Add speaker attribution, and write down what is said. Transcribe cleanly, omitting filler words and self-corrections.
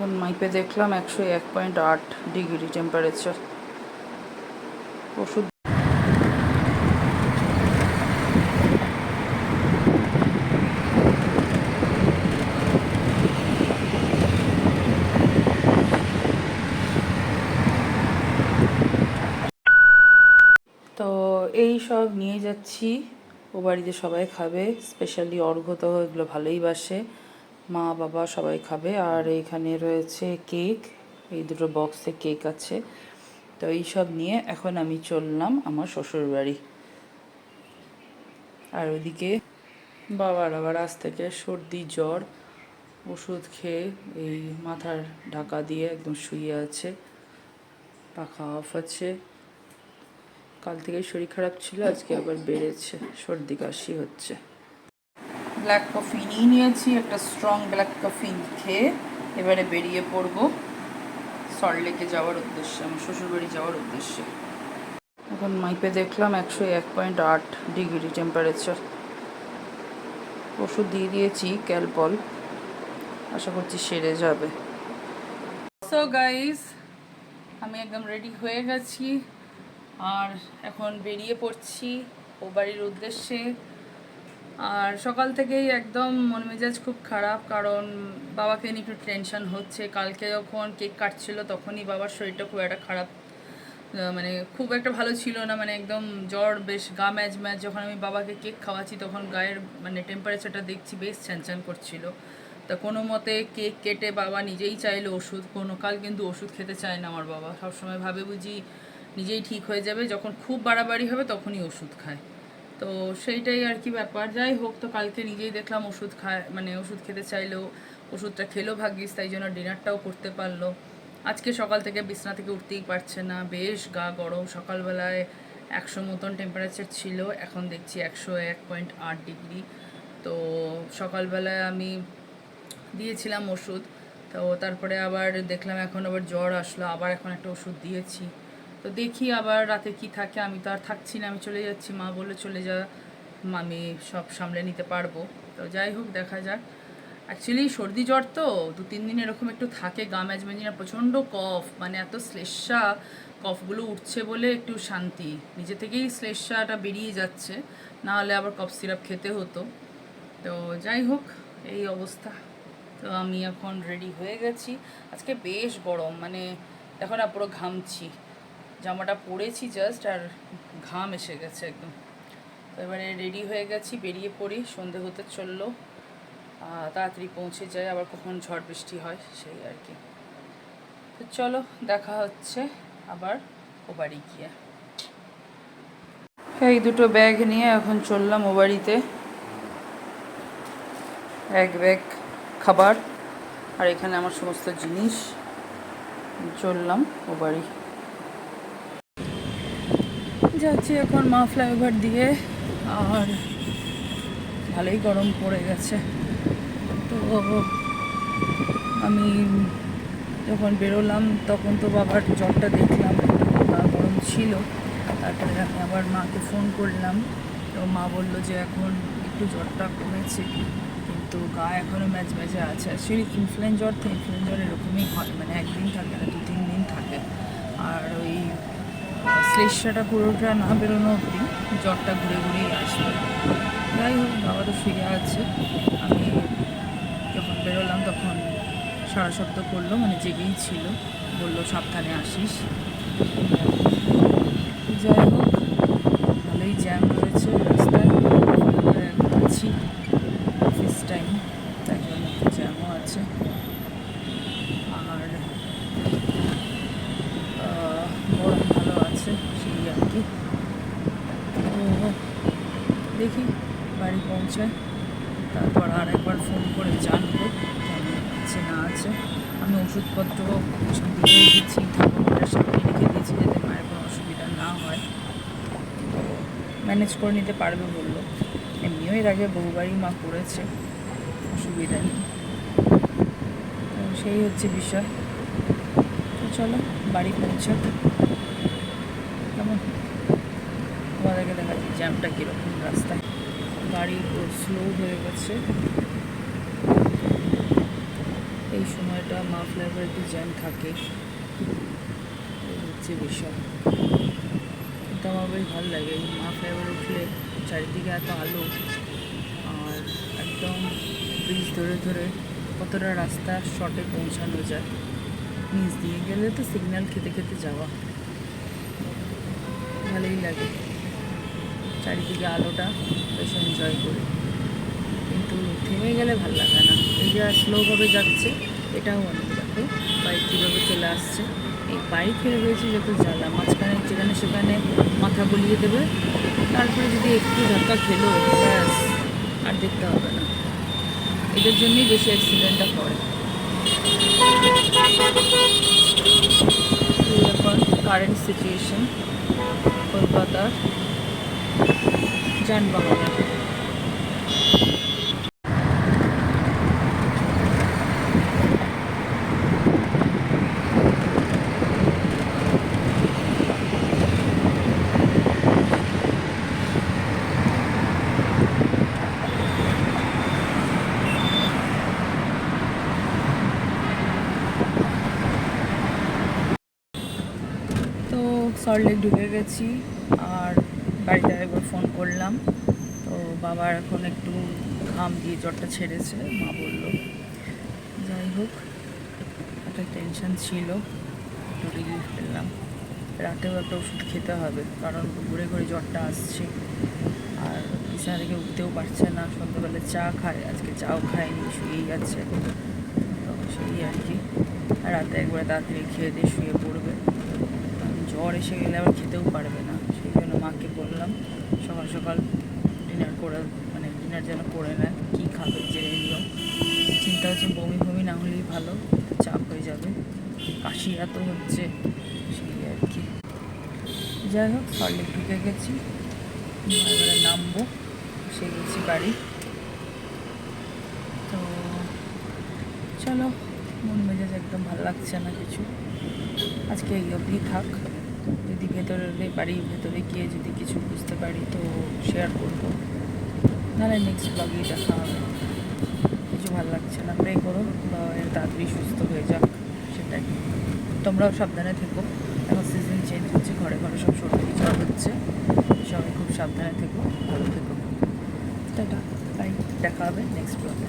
Speaker 1: এখন মাইপে দেখলাম 101.8 degree temperature. ওষুধ তো এই সব নিয়ে যাচ্ছি, ও বাড়িতে সবাই খাবে, স্পেশালি অর্ঘ্য তো এগুলো ভালোই বাসে, মা বাবা সবাই খাবে। আর এইখানে রয়েছে কেক, এই দুটো বক্সে কেক আছে। তো এই সব নিয়ে এখন আমি চললাম আমার শ্বশুর বাড়ি। আর ওইদিকে বাবার আবার আজ থেকে সর্দি জ্বর, ওষুধ খেয়ে এই মাথার ঢাকা দিয়ে একদম শুয়ে আছে, পাখা অফ আছে। কাল থেকেই শরীর খারাপ ছিল, আজকে আবার বেড়েছে, সর্দি কাশি হচ্ছে। ব্ল্যাক কফি নিয়ে নিয়েছি, একটা স্ট্রং ব্ল্যাক কফি খেয়ে এবারে বেরিয়ে পড়বো সল্টলেকে যাওয়ার উদ্দেশ্যে, আমার শ্বশুরবাড়ি যাওয়ার উদ্দেশ্যে। এখন মাইপে দেখলাম 101.8 ডিগ্রি টেম্পারেচার। ওষুধ দিয়ে দিয়েছি ক্যালপল, আশা করছি সেরে যাবে। সো গাইস, আমি একদম রেডি হয়ে গেছি আর এখন বেরিয়ে পড়ছি ও বাড়ির উদ্দেশ্যে। আর সকাল থেকেই একদম মন মেজাজ খুব খারাপ, কারণ বাবাকে নিয়ে একটু টেনশন হচ্ছে। কালকে যখন কেক কাটছিল তখনই বাবার শরীরটা খুব একটা খারাপ, মানে খুব একটা ভালো ছিল না, মানে একদম জ্বর, বেশ গা ম্যাজ ম্যাজ। যখন আমি বাবাকে কেক খাওয়াচ্ছি তখন গায়ের মানে টেম্পারেচারটা দেখছি বেশ ছ্যানছ্যান করছিল। তা কোনো মতে কেক কেটে বাবা নিজেই চাইলো ওষুধ, কোনো কাল কিন্তু ওষুধ খেতে চায় না আমার বাবা, সবসময় ভাবে বুঝি নিজেই ঠিক হয়ে যাবে, যখন খুব বাড়াবাড়ি হবে তখনই ওষুধ খায়। তো সেইটাই আর কি ব্যাপার। যাই হোক, তো কালকে নিজেই দেখলাম ওষুধ খায়, মানে ওষুধ খেতে চাইলো, ওষুধটা খেলো ভাগ্যিস, তাই জন্য ডিনারটাও করতে পারলো। আজকে সকাল থেকে বিছনা থেকে উঠতেই পারছে না, বেশ গা গরম। সকালবেলায় 100 মতন টেম্পারেচার ছিল, এখন দেখছি 101.8 ডিগ্রি। তো সকালবেলায় আমি দিয়েছিলাম ওষুধ, তো তারপরে আবার দেখলাম এখন আবার জ্বর আসলো, আবার এখন একটা ওষুধ দিয়েছি। তো দেখি আবার রাতে কি থাকে। আমি তো আর থাকছি না, আমি চলে যাচ্ছি, মা বলে চলে যা, আমি সব সামলে নিতে পারবো। তো যাই হোক, দেখা যাক। অ্যাকচুয়ালি সর্দি জ্বর তো 2-3 দিন এরকম একটু থাকে, গা ম্যাজম্যাজি না, প্রচণ্ড কফ, মানে এত শ্লেষ্মা, কফগুলো উঠছে বলে একটু শান্তি, নিজে থেকেই শ্লেষ্মাটা বেরিয়ে যাচ্ছে, না হলে আবার কফ সিরাপ খেতে হতো। তো যাই হোক, এই অবস্থা। তো আমি এখন রেডি হয়ে গেছি। আজকে বেশ গরম, মানে দেখো না পুরো ঘামছি, জামাটা পরেছি জাস্ট আর ঘাম এসে গেছে একদম। তো এবারে রেডি হয়ে গেছি, বেরিয়ে পড়ি, সন্ধে হতে চললো, তাড়াতাড়ি পৌঁছে যায়, আবার কখন ঝড় বৃষ্টি হয় সেই আর কি। তো চলো, দেখা হচ্ছে আবার ও বাড়ি গিয়ে। এই দুটো ব্যাগ নিয়ে এখন চললাম ও বাড়িতে, এক ব্যাগ খাবার আর এখানে আমার সমস্ত জিনিস, চললাম ও বাড়ি। যাচ্ছি এখন মা ফ্লাইওভার দিয়ে, আর ভালোই গরম পড়ে গেছে। তো আমি যখন বেরোলাম তখন তো বাবার জ্বরটা দেখলাম গরম ছিল। তারপরে আমি আবার মাকে ফোন করলাম, তো মা বললো যে এখন একটু জ্বরটা কমেছে, কিন্তু গা এখনও ম্যাজ ম্যাজে আছে। অ্যাকচুয়ালি ইনফ্লুয়েঞ্জা জ্বর তো ইনফ্লুয়েঞ্জা জ্বর এরকমই হয়, মানে একদিন থাকে না, 2-3 দিন থাকে। আর ওই শ্লেষ্মাটা পুরোটা না বেরোনো অবধি জ্বরটা ঘুরে ঘুরেই আসবে। যাই হোক, বাবা তো ফিরে আছে। আমি যখন বেরোলাম তখন সারা শব্দ করলো, মানে জেগেই ছিল, বললো সাবধানে আসিস। যাই হোক, ভালোই জ্যাম রয়েছে রাস্তায়, আছি অফিস টাইম, তাই জন্য একটু জ্যামও আছে। আর গরম ভালো আছে, সেই আর কি। তো দেখি বাড়ি পৌঁছায়, তারপর আর একবার ফোন করে জানবো কেমন আছে না আছে। আমি ওষুধপত্র পিছন দিয়ে দিচ্ছি, ঠাকুমার সামনে রেখে দিয়েছি যাতে মায়ের কোনো অসুবিধা না হয়, তো ম্যানেজ করে নিতে পারবে বললো। এমনিও এর আগে বহুবারই মা করেছে, অসুবিধা নেই। তো সেই হচ্ছে বিষয়। তো চলো বাড়ি পৌঁছা, কেমন তোমাদেরকে দেখাচ্ছি জ্যামটা কীরকম রাস্তায়। গাড়ি স্লো হয়ে গেছে, এই সময়টা মাফলাইভার একটু জ্যাম থাকে, এই হচ্ছে বিষয়। কিন্তু আমার বেশ ভালো লাগে এই মাফলাইভার উঠলে, চারিদিকে এত আলো, আর একদম ব্রিজ ধরে ধরে কতটা রাস্তা শর্টে পৌঁছানো যায়। নিচ দিয়ে গেলে তো সিগন্যাল খেতে খেতে যাওয়া, ভালোই লাগে। চারিদিকে আলোটা বেশ এনজয় করি, কিন্তু থেমে গেলে ভালো লাগে না। এই যে স্লোভাবে যাচ্ছে, এটাও অনেক, দেখো বাইক কীভাবে চলে আসছে। এই বাইক ফেলে রয়েছে যত জ্বালা, মাঝখানে যেখানে সেখানে মাথা গলিয়ে দেবে, তারপরে যদি একটু ধাক্কা খেলো ব্যাস আর দেখতে হবে না। এদের জন্যই বেশি অ্যাক্সিডেন্টটা করে। এই এখন কারেন্ট সিচুয়েশন কলকাতার যানবাহনের। তো সল্টলেক ঢুকে গেছি, আর বাড়িতে একবার ফোন করলাম। তো বাবার এখন একটু ঘাম দিয়ে জ্বরটা ছেড়েছে, মা বললো। যাই হোক, একটা টেনশন ছিল, একটু রিলিফ পেলাম। রাতেও একটা ওষুধ খেতে হবে, কারণ ঘুরে ঘুরে জ্বরটা আসছে, আর বিছানা থেকে উঠতেও পারছে না। সন্ধ্যাবেলা চা খায়, আজকে চাও খায়নি, শুয়েই আছে। তো সেই আর কি, রাতে একবারে তাড়াতাড়ি খেয়ে দিয়ে শুয়ে পড়বে। জ্বর এসে গেলে আবার খেতেও পারবে না, সেই জন্য মাকে বললাম সকাল সকাল ডিনার করে, মানে ডিনার যেন করে নেয়, কী খাবে জেনে নিও। চিন্তা হচ্ছে বমি বমি না হলেই ভালো, চাপ হয়ে যাবে, কাশি এত হচ্ছে, সেই আর কি। যাই হোক, সল্টলেক ঢুকে গেছি, এবারে নামবো, এসে গেছি বাড়ি। তো চলো, মন মেজাজ একদম ভালো লাগছে না কিছু, আজকে এই অবধি থাক। যদি বাড়ির ভেতরে গিয়ে যদি কিছু বুঝতে পারি তো শেয়ার করবো, নাহলে নেক্সট ব্লগেই দেখা হবে। কিছু ভালো লাগছে না, প্রে করো বা এর তাড়াতাড়ি সুস্থ হয়ে যাক, সেটাই। তোমরাও সাবধানে থেকো, এখন সিজন চেঞ্জ হচ্ছে, ঘরে ঘরে সব সর্দি জ্বর হচ্ছে, সবাই খুব সাবধানে থেকো, ভালো থেকো। টাটা, বাই, দেখা হবে নেক্সট ব্লগে।